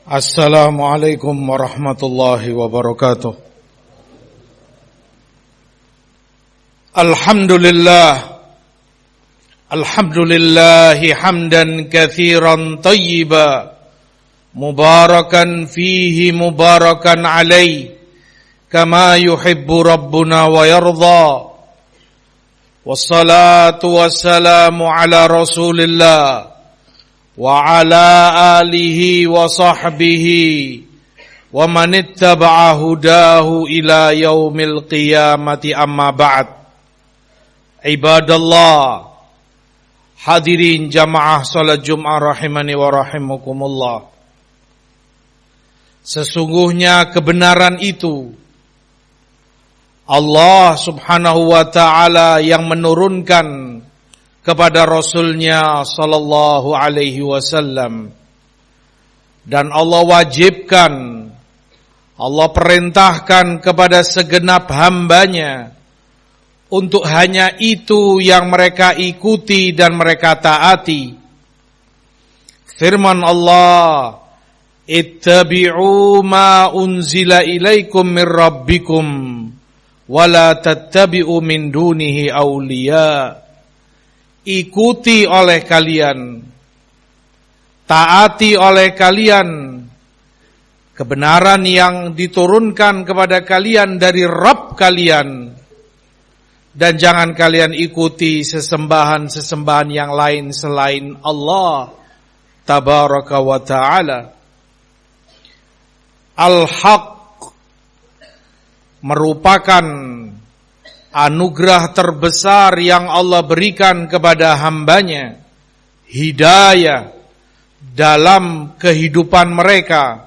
Assalamualaikum warahmatullahi wabarakatuh. Alhamdulillahi hamdan katsiran thayyiban mubarakan fihi mubarakan alaihi kama yuhibbu rabbuna wa yarda. Wassalatu wassalamu ala Rasulillah wa ala alihi wa sahbihi wa man ittaba'a hudahu ila yaumil qiyamati, amma ba'd. Ibadallah, hadirin jamaah salat Jumat rahimani wa rahimakumullah. Sesungguhnya kebenaran itu Allah subhanahu wa ta'ala yang menurunkan kepada Rasulnya sallallahu alaihi wasallam, dan Allah wajibkan, Allah perintahkan kepada segenap hambanya untuk hanya itu yang mereka ikuti dan mereka taati. Firman Allah, ittabi'u ma unzila ilaikum min rabbikum wa la tattabi'u min dunihi awliya. Ikuti oleh kalian, taati oleh kalian kebenaran yang diturunkan kepada kalian dari Rabb kalian, dan jangan kalian ikuti sesembahan-sesembahan yang lain selain Allah tabaraka wa ta'ala. Al-Haq merupakan anugerah terbesar yang Allah berikan kepada hambanya, hidayah dalam kehidupan mereka.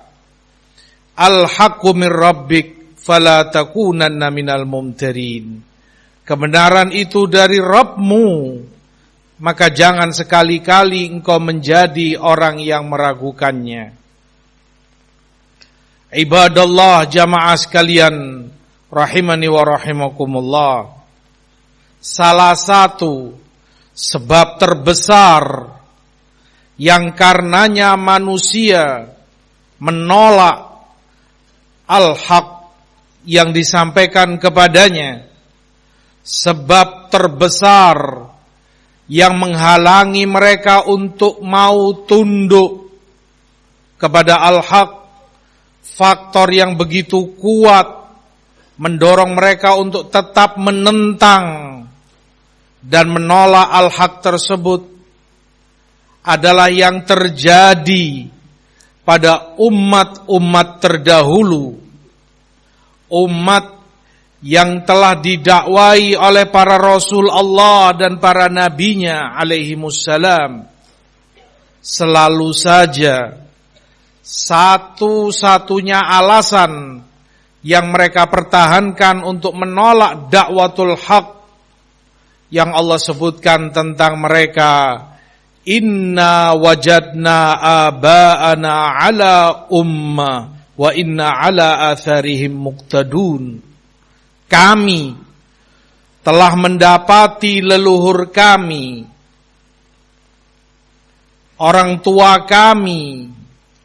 Al-haqqu min rabbik fala takunanna minal mumtarin. Kebenaran itu dari Rabbmu, maka jangan sekali-kali engkau menjadi orang yang meragukannya. Ibadallah, jamaah sekalian rahimani wa rahimakumullah, salah satu sebab terbesar yang karenanya manusia menolak al-haq yang disampaikan kepadanya, sebab terbesar yang menghalangi mereka untuk mau tunduk kepada al-haq, faktor yang begitu kuat mendorong mereka untuk tetap menentang dan menolak al-haq tersebut, adalah yang terjadi pada umat-umat terdahulu, umat yang telah didakwai oleh para Rasul Allah dan para nabinya alaihimussalam. Selalu saja satu-satunya alasan yang mereka pertahankan untuk menolak dakwatul haq yang Allah sebutkan tentang mereka, inna wajadna aba'ana ala umma wa inna ala atharihim muqtadun. Kami telah mendapati leluhur kami, orang tua kami,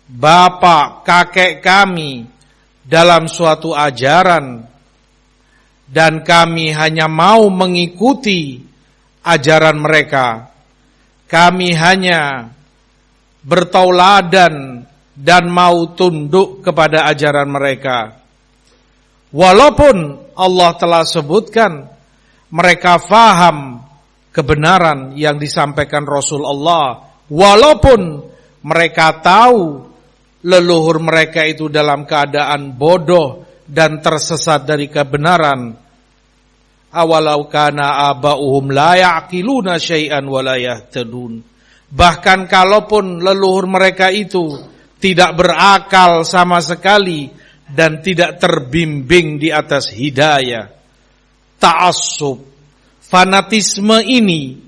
bapak, kakek kami dalam suatu ajaran, dan kami hanya mau mengikuti ajaran mereka. Kami hanya bertauladan dan mau tunduk kepada ajaran mereka. Walaupun Allah telah sebutkan mereka faham kebenaran yang disampaikan Rasulullah, walaupun mereka tahu leluhur mereka itu dalam keadaan bodoh dan tersesat dari kebenaran. Awalau kana aba'uhum la ya'qiluna syai'an wa la yahtadun. Bahkan kalaupun leluhur mereka itu tidak berakal sama sekali dan tidak terbimbing di atas hidayah, ta'assub, fanatisme ini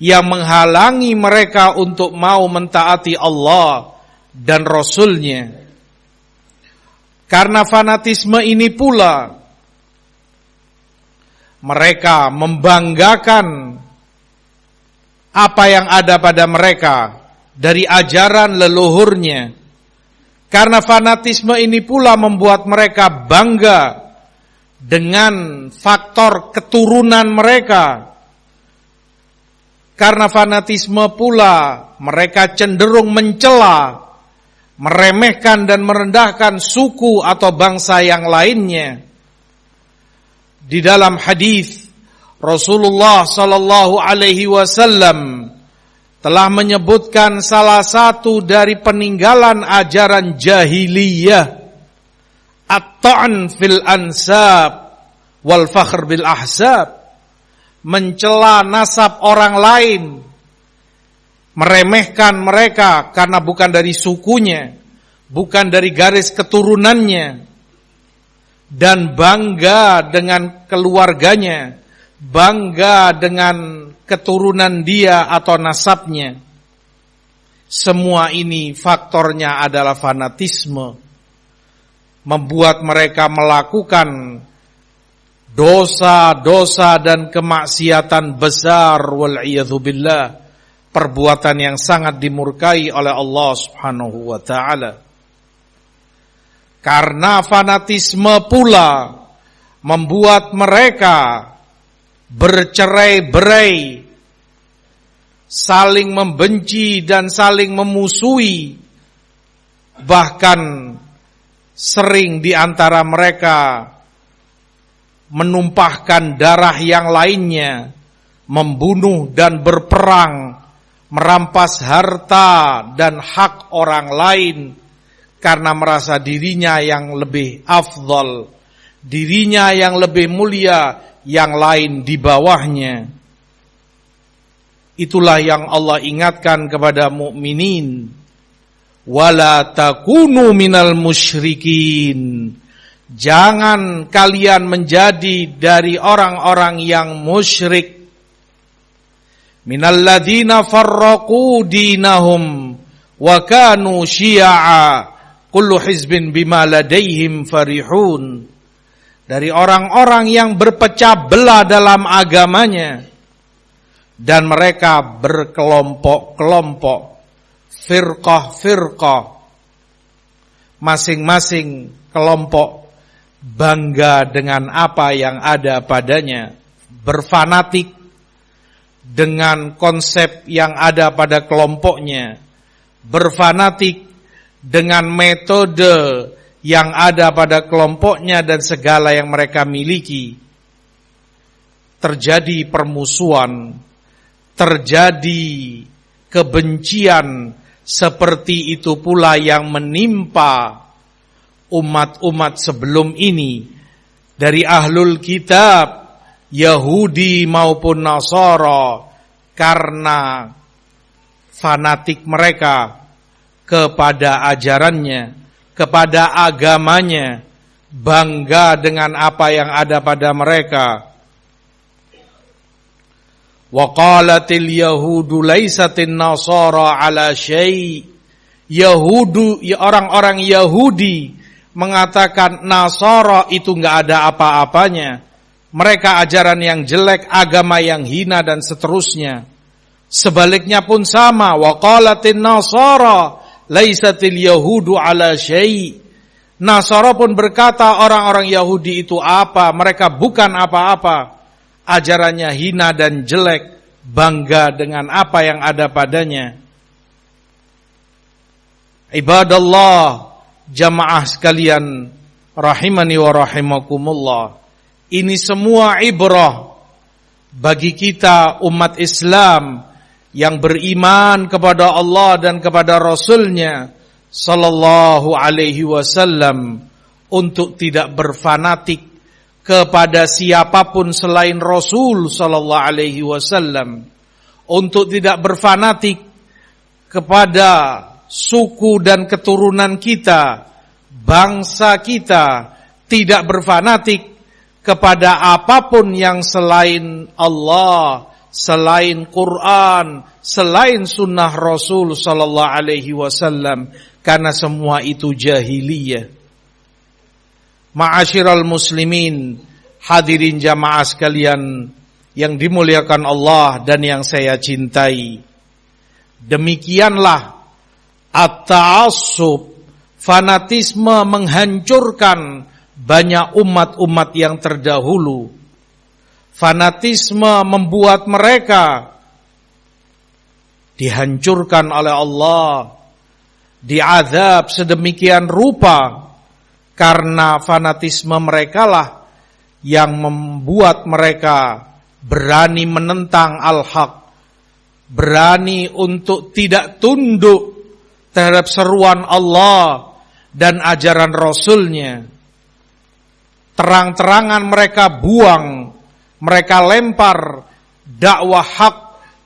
yang menghalangi mereka untuk mau mentaati Allah dan Rasulnya. Karena fanatisme ini pula mereka membanggakan apa yang ada pada mereka dari ajaran leluhurnya, Karena fanatisme ini pula membuat mereka bangga dengan faktor keturunan mereka. Karena fanatisme pula mereka cenderung mencela, meremehkan dan merendahkan suku atau bangsa yang lainnya. Di dalam hadis Rasulullah sallallahu alaihi wasallam telah menyebutkan salah satu dari peninggalan ajaran jahiliyah, at-ta'n fil ansab wal fakhr bil ahsab, mencela nasab orang lain, meremehkan mereka karena bukan dari sukunya, bukan dari garis keturunannya, dan bangga dengan keluarganya, bangga dengan keturunan dia atau nasabnya. Semua ini faktornya adalah fanatisme, membuat mereka melakukan dosa-dosa dan kemaksiatan besar, wal'iyadzubillah, perbuatan yang sangat dimurkai oleh Allah Subhanahu wa ta'ala. Karena fanatisme pula membuat mereka bercerai-berai, saling membenci dan saling memusuhi, bahkan sering di antara mereka menumpahkan darah yang lainnya, membunuh dan berperang, merampas harta dan hak orang lain karena merasa dirinya yang lebih afdal, dirinya yang lebih mulia, yang lain di bawahnya. Itulah yang Allah ingatkan kepada mukminin, wala takunu minal musyrikin. Jangan kalian menjadi dari orang-orang yang musyrik. Minal ladzina farraqu dinahum wa kanu syi'a kullu hizbin bima ladaihim farihun. Dari orang-orang yang berpecah belah dalam agamanya dan mereka berkelompok-kelompok, firqah-firqah, masing-masing kelompok bangga dengan apa yang ada padanya, berfanatik dengan konsep yang ada pada kelompoknya, berfanatik dengan metode yang ada pada kelompoknya dan segala yang mereka miliki. Terjadi permusuhan, terjadi kebencian, seperti itu pula yang menimpa umat-umat sebelum ini dari ahlul kitab, Yahudi maupun Nasara, karena fanatik mereka kepada ajarannya, kepada agamanya, bangga dengan apa yang ada pada mereka. Wa qalatil yahudu laisatin nasara ala syai'. Orang-orang Yahudi mengatakan Nasara itu enggak ada apa-apanya. Mereka ajaran yang jelek, agama yang hina dan seterusnya. Sebaliknya pun sama, wa qalatin nasara laisatil yahudu ala syai'. Nasara pun berkata orang-orang Yahudi itu apa? Mereka bukan apa-apa. Ajarannya hina dan jelek, bangga dengan apa yang ada padanya. Ibadallah, jamaah sekalian, rahimani wa rahimakumullah. Ini semua ibrah bagi kita umat Islam yang beriman kepada Allah dan kepada Rasul-Nya sallallahu alaihi wasallam, untuk tidak berfanatik kepada siapapun selain Rasul sallallahu alaihi wasallam, untuk tidak berfanatik kepada suku dan keturunan kita, bangsa kita, tidak berfanatik kepada apapun yang selain Allah, selain Quran, selain sunnah Rasul sallallahu alaihi wasallam, karena semua itu jahiliyah. Ma'asyiral muslimin, hadirin jamaah sekalian yang dimuliakan Allah dan yang saya cintai. Demikianlah at-ta'assub Fanatisme menghancurkan banyak umat-umat yang terdahulu. Fanatisme membuat mereka dihancurkan oleh Allah, diazab sedemikian rupa, karena fanatisme mereka lah yang membuat mereka berani menentang al-haq, berani untuk tidak tunduk terhadap seruan Allah dan ajaran Rasul-Nya. Terang-terangan mereka buang, mereka lempar dakwah hak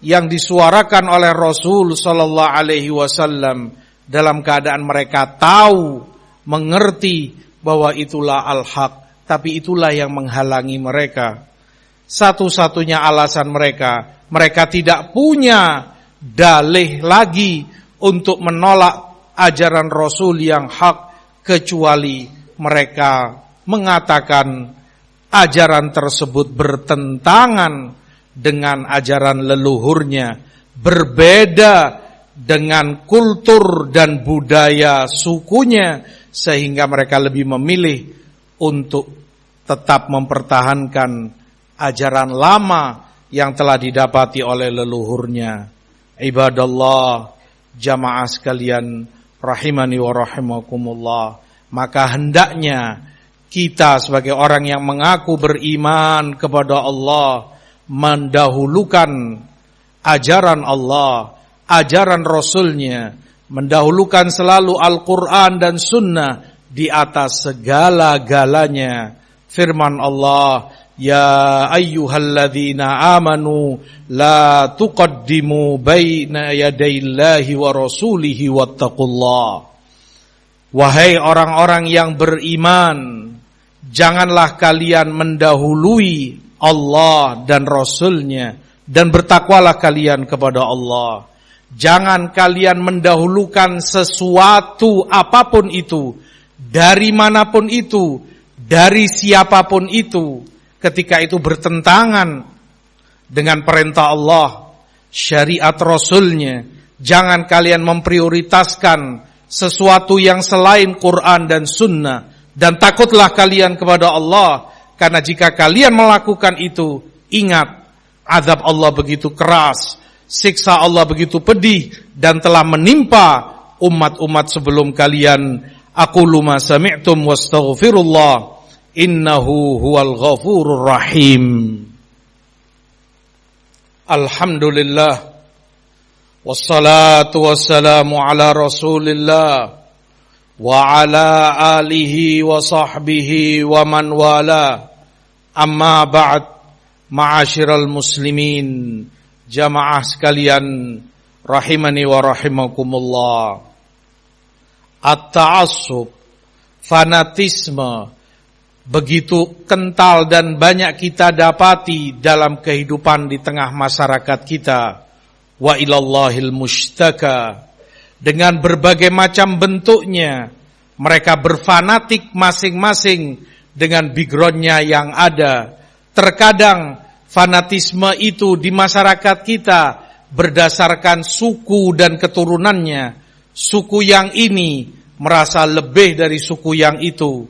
yang disuarakan oleh Rasul sallallahu alaihi wasallam dalam keadaan mereka tahu, mengerti bahwa itulah al-haq, tapi itulah yang menghalangi mereka. Satu-satunya alasan mereka tidak punya dalih lagi untuk menolak ajaran Rasul yang hak, kecuali mereka mengatakan ajaran tersebut bertentangan dengan ajaran leluhurnya, berbeda dengan kultur dan budaya sukunya, sehingga mereka lebih memilih untuk tetap mempertahankan ajaran lama yang telah didapati oleh leluhurnya. Ibadallah, jamaah sekalian rahimani wa rahimakumullah, maka hendaknya kita sebagai orang yang mengaku beriman kepada Allah mendahulukan ajaran Allah, ajaran Rasul-Nya, mendahulukan selalu Al-Quran dan Sunnah di atas segala-galanya. Firman Allah, ya ayyuhalladzina amanu la tuqaddimu baina yadayillahi wa rasulihi wattaqullah. Wahai orang-orang yang beriman, janganlah kalian mendahului Allah dan Rasul-Nya, dan bertakwalah kalian kepada Allah. Jangan kalian mendahulukan sesuatu apapun itu, dari manapun itu, dari siapapun itu, ketika itu bertentangan dengan perintah Allah, syariat Rasul-Nya. Jangan kalian memprioritaskan sesuatu yang selain Quran dan Sunnah, dan takutlah kalian kepada Allah, karena jika kalian melakukan itu, ingat azab Allah begitu keras, siksa Allah begitu pedih, dan telah menimpa umat-umat sebelum kalian. Aqulu ma sami'tum wastaghfirullah, innahu huwal ghafurur rahim. Alhamdulillah, wassalatu wassalamu ala rasulillah wa ala alihi wa sahbihi wa man wala. Amma ba'd, ma'asyiral muslimin, jamaah sekalian rahimani wa rahimakumullah. At-ta'assub, fanatisme, begitu kental dan banyak kita dapati dalam kehidupan di tengah masyarakat kita. Wa ilallahil mushtaka, dengan berbagai macam bentuknya. Mereka berfanatik masing-masing dengan backgroundnya yang ada. Terkadang fanatisme itu di masyarakat kita berdasarkan suku dan keturunannya. Suku yang ini merasa lebih dari suku yang itu.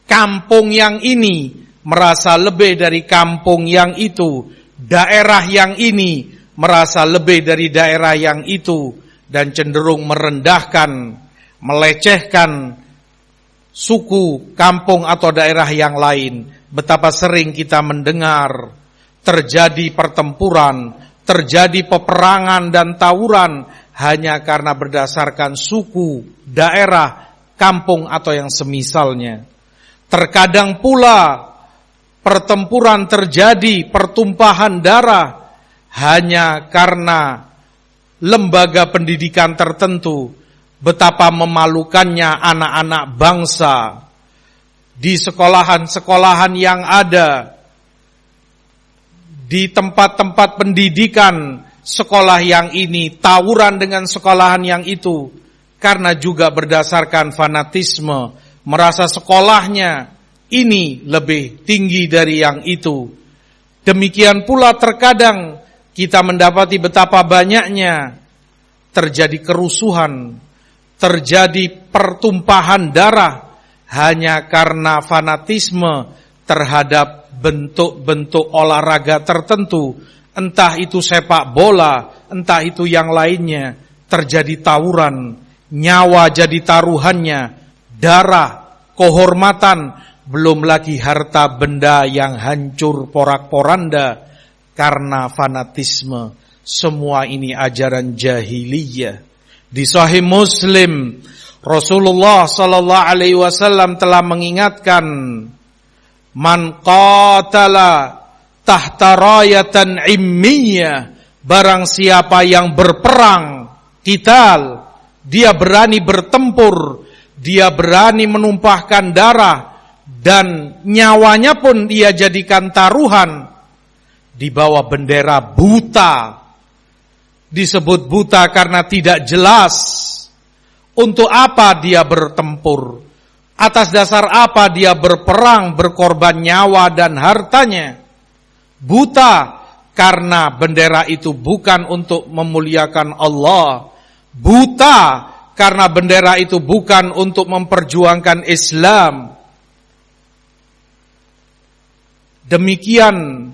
Kampung yang ini merasa lebih dari kampung yang itu. Daerah yang ini merasa lebih dari daerah yang itu, dan cenderung merendahkan, melecehkan suku, kampung atau daerah yang lain. Betapa sering kita mendengar terjadi pertempuran, terjadi peperangan dan tawuran hanya karena berdasarkan suku, daerah, kampung atau yang semisalnya. Terkadang pula pertempuran terjadi, pertumpahan darah hanya karena lembaga pendidikan tertentu. Betapa memalukannya anak-anak bangsa di sekolahan-sekolahan yang ada, di tempat-tempat pendidikan, sekolah yang ini tawuran dengan sekolahan yang itu, karena juga berdasarkan fanatisme, merasa sekolahnya ini lebih tinggi dari yang itu. Demikian pula terkadang kita mendapati betapa banyaknya terjadi kerusuhan, terjadi pertumpahan darah hanya karena fanatisme terhadap bentuk-bentuk olahraga tertentu, entah itu sepak bola, entah itu yang lainnya, terjadi tawuran, nyawa jadi taruhannya, darah, kehormatan, belum lagi harta benda yang hancur porak-poranda karena fanatisme. Semua ini ajaran jahiliyah. Di Sahih Muslim, Rasulullah sallallahu alaihi wasallam telah mengingatkan, man qatala tahta rayatan immiyah, barang siapa yang berperang, qital, dia berani bertempur, dia berani menumpahkan darah, dan nyawanya pun dia jadikan taruhan di bawah bendera buta. Disebut buta karena tidak jelas untuk apa dia bertempur, atas dasar apa dia berperang, berkorban nyawa dan hartanya. Buta karena bendera itu bukan untuk memuliakan Allah. Buta karena bendera itu bukan untuk memperjuangkan Islam. Demikian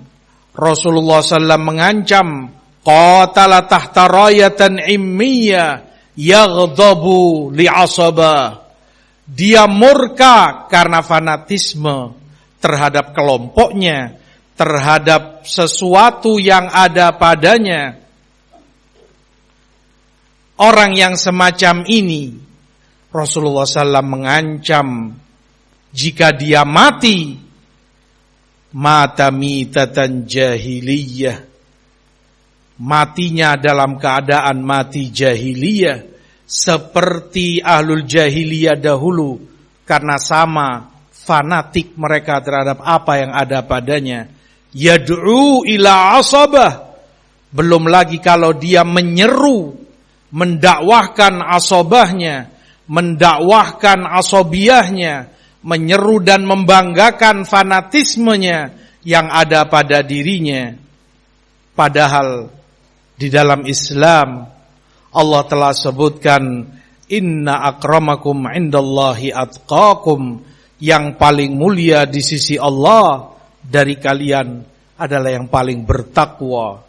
Rasulullah SAW mengancam, qatala tahta rayatan immiyah yaghdabu li'asabah. Dia murka karena fanatisme terhadap kelompoknya, terhadap sesuatu yang ada padanya. Orang yang semacam ini Rasulullah SAW mengancam, jika dia mati, mata mitatan jahiliyah, matinya dalam keadaan mati jahiliyah, seperti ahlul jahiliyah dahulu, karena sama fanatik mereka terhadap apa yang ada padanya. Yad'u ila asabah, belum lagi kalau dia menyeru, mendakwahkan asabahnya, mendakwahkan asobiyahnya, menyeru dan membanggakan fanatismenya yang ada pada dirinya. Padahal di dalam Islam Allah telah sebutkan, inna akramakum indallahi atqakum, yang paling mulia di sisi Allah dari kalian adalah yang paling bertakwa.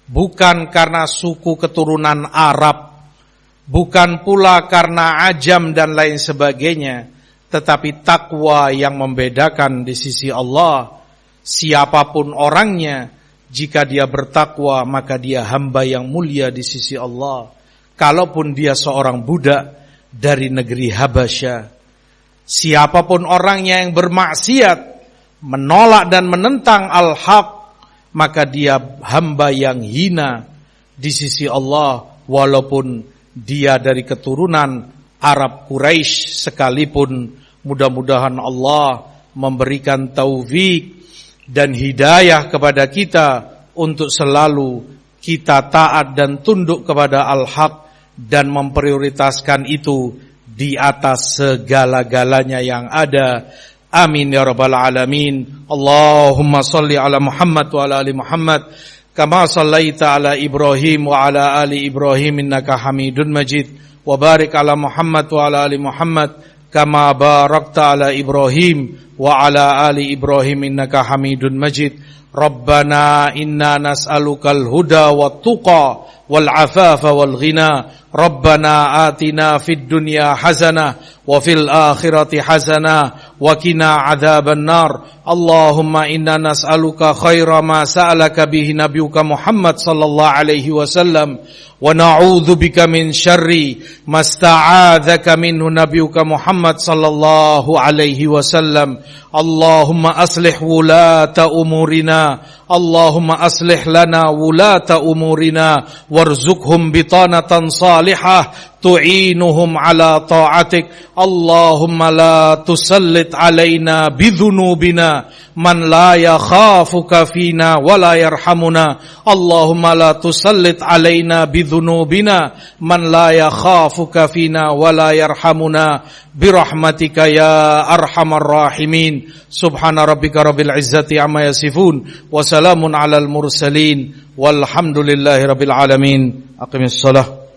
Bukan karena suku keturunan Arab, bukan pula karena ajam dan lain sebagainya, tetapi takwa yang membedakan di sisi Allah. Siapapun orangnya, jika dia bertakwa, maka dia hamba yang mulia di sisi Allah. Kalaupun dia seorang budak dari negeri Habasyah. Siapapun orangnya yang bermaksiat, menolak dan menentang al-haq, maka dia hamba yang hina di sisi Allah, walaupun dia dari keturunan Arab Quraisy sekalipun. Mudah-mudahan Allah memberikan taufik dan hidayah kepada kita untuk selalu kita taat dan tunduk kepada al-haq dan memprioritaskan itu di atas segala-galanya yang ada. Amin ya rabbal alamin. Allahumma salli ala Muhammad wa ala ali Muhammad kama sallaita ala Ibrahim wa ala ali Ibrahim innaka Hamidun Majid. Wa barik ala Muhammad wa ala ali Muhammad kama barakta ala Ibrahim wa ala ali Ibrahim innaka Hamidun Majid. Rabbana inna nas'alukal huda wat tuqa wal afafa wal ghina. Rabbana atina fid dunya hasanah wa fil akhirati hasanah wa qina adzaban nar. Allahumma inna nas'aluka khaira ma sa'alaka bihi nabiyyuka Muhammad sallallahu alaihi wasallam wa na'udzu bika min syarri ma sta'adzaka minhu nabiyyuka Muhammad sallallahu alaihi wasallam. Allahumma aslih wulata umurina, Allahumma aslih lana wulata umurina warzuqhum bitanatan salihah tu'inuhum ala ta'atik. Allahumma la tusallit alaina bidhunubina man la yakhafuka fina wa la yarhamuna. Allahumma la tusallit alaina bidhunubina man la yakhafuka fina wa la yarhamuna birahmatika ya arhamar rahimin. Subhana rabbika rabbil izzati amma yasifun wa salamun alal mursalin walhamdulillahi rabbil alamin. Aqimis shalah.